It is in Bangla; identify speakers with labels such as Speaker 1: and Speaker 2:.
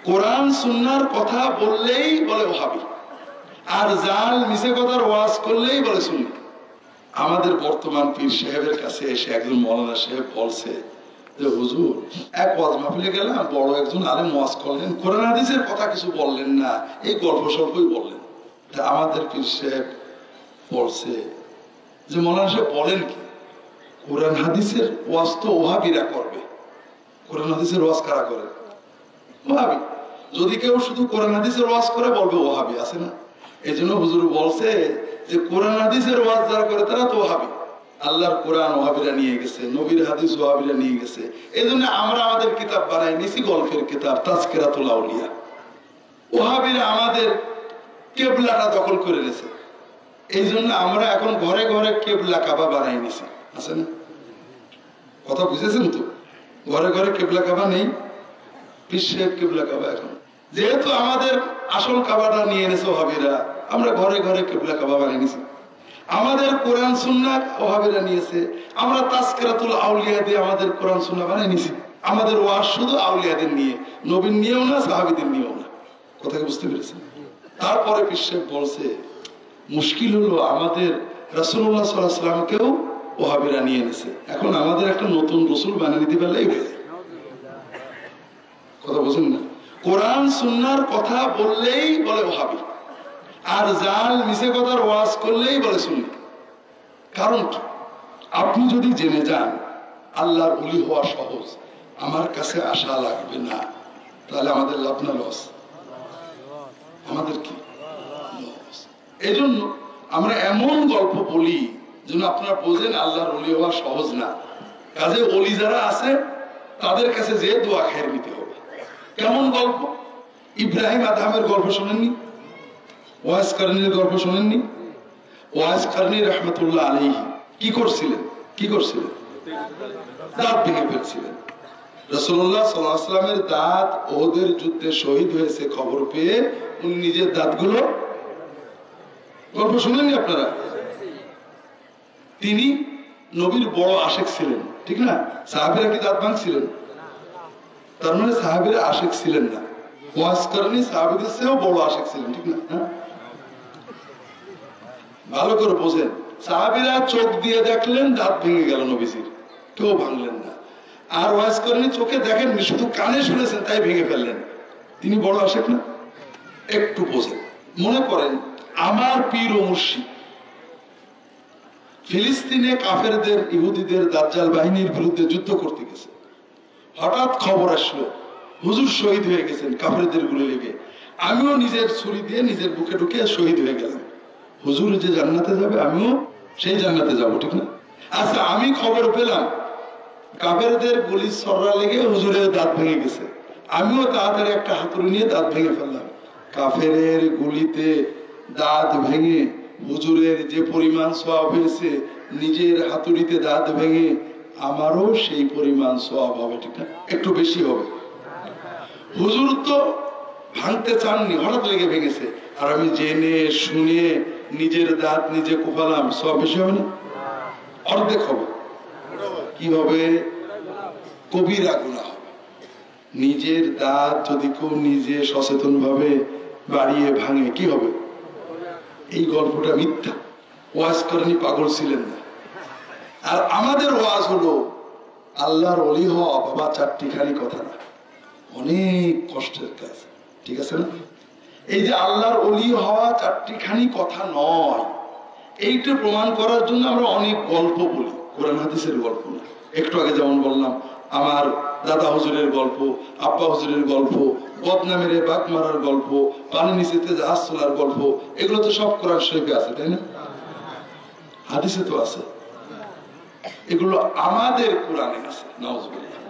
Speaker 1: কোরআন সুন্নাহর কথা বললেই বলে ওহাবি, আর জাল মিছে কথার ওয়াজ করলেই বলে সুন্নি। আমাদের বর্তমান পীর সাহেবের কাছে এসে একজন মৌলানা সাহেব বলছে যে হুজুর, এক ওয়াজ মাহফিলে গেলাম, বড় একজন আলেম ওয়াজ করলেন, কোরআন হাদিসের কথা কিছু বললেন না, এই গল্প স্বল্পই বললেন। তা আমাদের পীর সাহেব বলছে যে মৌলানা সাহেব বলেন কি, কোরআন হাদিসের ওয়াজ তো ওহাবিরা করবে। কোরআন হাদিসের ওয়াজ কারা করে? ওহাবি। যদি কেউ শুধু কোরআন হাদিসের ওয়াজ করে বলবে ওহাবি, আছে না? এই জন্য হুজুর বলছে যে কোরআন হাদিসের ওয়াজ যারা করে তারা তো ওহাবি। আল্লাহর কোরআন ওহাবিরা নিয়ে গেছে, নবীর হাদিস ওহাবিরা নিয়ে গেছে। এই জন্য আমরা আমাদের কিতাব বানাই নিছি, গল্পের কিতাব তাজকিরাতুল আউলিয়া। ওহাবিরা আমাদের কেবলাটা দখল করে নিয়েছে, এই জন্য আমরা এখন ঘরে ঘরে কেবলা কাবা বানাই নিছি, আছে না? কথা বুঝেছেন তো? ঘরে ঘরে কেবলা কাবা নেই, বিশ্বের কেবলা কাবা এখন। যেহেতু আমাদের আসল কাবাটা নিয়ে এনেছে ওহাবিরা, আমরা ঘরে ঘরে কেবলা কাবা বানিয়ে নিছি। আমাদের কোরআন সুন্নাহ ওহাবিরা নিয়েছে, আমরা তাজকিরাতুল আউলিয়া দিয়ে আমাদের কোরআন সুন্নাহ বানিয়ে নিছি। আমাদের ওয়াজ শুধু আউলিয়াদের নিয়ে, নবীর নিয়েও না, সাহাবীদের নিয়েও না। কথা কি বুঝতে পেরেছেন? তারপরে বিশ্বের বলছে মুশকিল হলো আমাদের রাসূলুল্লাহ সাল্লাল্লাহু আলাইহি ওয়াসাল্লামকেও ওহাবিরা নিয়ে এনেছে। এখন আমাদের একটা নতুন রাসূল বানিয়ে দিতে পারলেই হয়ে যায়। কথা বুঝেন না? কোরআন সুন্নাহর কথা বললেই বলে ওহাবি, আর জাল মিছে কথার ওয়াজ করলেই বলে সুন্নি। কারণ কি? আপনি যদি জেনে যান আল্লাহর ওলি হওয়া সহজ, আমার কাছে আশা লাগবে না, তাহলে আমাদের লাভ না লস? আমাদের কি লস? এই জন্য আমরা এমন গল্প বলি যেন আপনারা বোঝেন আল্লাহর ওলি হওয়া সহজ না। কাজে ওলি যারা আছে তাদের কাছে যে দোয়া খেয়ে নিতে হবে। কেমন গল্প? ইব্রাহিম আদহামের গল্প শোনেননি? ওয়াইস কারনীর গল্প শোনেননি? ওয়াইস কারনী রহমতুল্লাহ আলাইহি কি করছিলেন? দাঁত ভেঙে ফেলছিলেন। রাসূলুল্লাহ সাল্লাল্লাহু আলাইহি ওয়াসাল্লামের দাঁত ওহদের যুদ্ধে শহীদ হয়েছে খবর পেয়ে উনি নিজের দাঁতগুলো, গল্প শুনেননি আপনারা? তিনি নবীর বড় আশিক ছিলেন, ঠিক না? সাহাবীরা কি দাঁত ভাঙছিলেন? তার মানে সাহাবীরা আশিক ছিলেন না। ওয়াজ কারনী সাহাবীদের চেয়েও বড় আশিক ছিলেন, ঠিক না? ভালো করে বোঝেন। সাহাবীরা চোখ দিয়ে দেখলেন দাঁত ভেঙে গেল নবীজির, কেউ ভাঙলেন না। আর ওয়াজ কারনী চোখে দেখেননি, শুধু কানে শুনেছেন, তাই ভেঙে ফেললেন। তিনি বড় আশিক না? একটু বোঝেন। মনে করেন আমার পীর ও মুর্শিদ ফিলিস্তিনে কাফেরদের, ইহুদিদের দাজ্জাল বাহিনীর বিরুদ্ধে যুদ্ধ করতে গেছে। হঠাৎ খবর আসলো হুজুর শহীদ হয়ে গেছেন কাফেরদের গুলি লেগে। আমিও নিজের ছুরি দিয়ে নিজের বুকে ঢুকে শহীদ হয়ে গেলাম। হুজুর যে জান্নাতে যাবে আমিও সেই জান্নাতে যাব, ঠিক না? আচ্ছা, আমি খবর পেলাম কাফেরদের গুলি ছড়া লেগে হুজুরের দাঁত ভেঙে গেছে, আমিও তাড়াতাড়ি একটা হাতুড়ি নিয়ে দাঁত ভেঙে ফেললাম। কাফেরের গুলিতে দাঁত ভেঙে হুজুরের যে পরিমাণ সওয়াব হয়েছে, নিজের হাতুড়িতে দাঁত ভেঙে আমারও সেই পরিমাণ সওয়াব হবে, ঠিক না? একটু বেশি হবে। হুজুর তো ভাঙতে চাননি, হঠাৎ লেগে ভেঙেছে, আর আমি জেনে শুনে নিজের দাঁত নিজে কোপালাম, সওয়াব বেশি হবে না? অর্ধেক হবে। কি হবে? কবিরা গুনাহ হবে। নিজের দাঁত যদি কেউ নিজে সচেতন ভাবে বাড়িয়ে ভাঙে, কি হবে? এই গল্পটা মিথ্যা। ওয়াজ কারনী পাগল ছিলেন না। আর আমাদের ওয়াজ হলো আল্লাহর ওলি হওয়া বাবা চারটিখানি কথা না, অনেক কষ্টের কাজ, ঠিক আছে না? এই যে আল্লাহর ওলি হওয়া চারটিখানি কথা নয়, এইটা প্রমাণ করার জন্য আমরা অনেক গল্প বলি, কোরআন হাদিসের গল্প না। একটু আগে যেমন বললাম আমার দাদা হুজুরের গল্প, আব্বা হুজুরের গল্প, বদনামের বাঘ মারার গল্প, পানি নিচেতে জাহাজ চলার গল্প, এগুলো তো সব কোরআন শরীফে আছে, তাই না? হাদিসে তো আছে, এগুলো আমাদের কোরআনে আছে। নাউজুবিল্লাহ।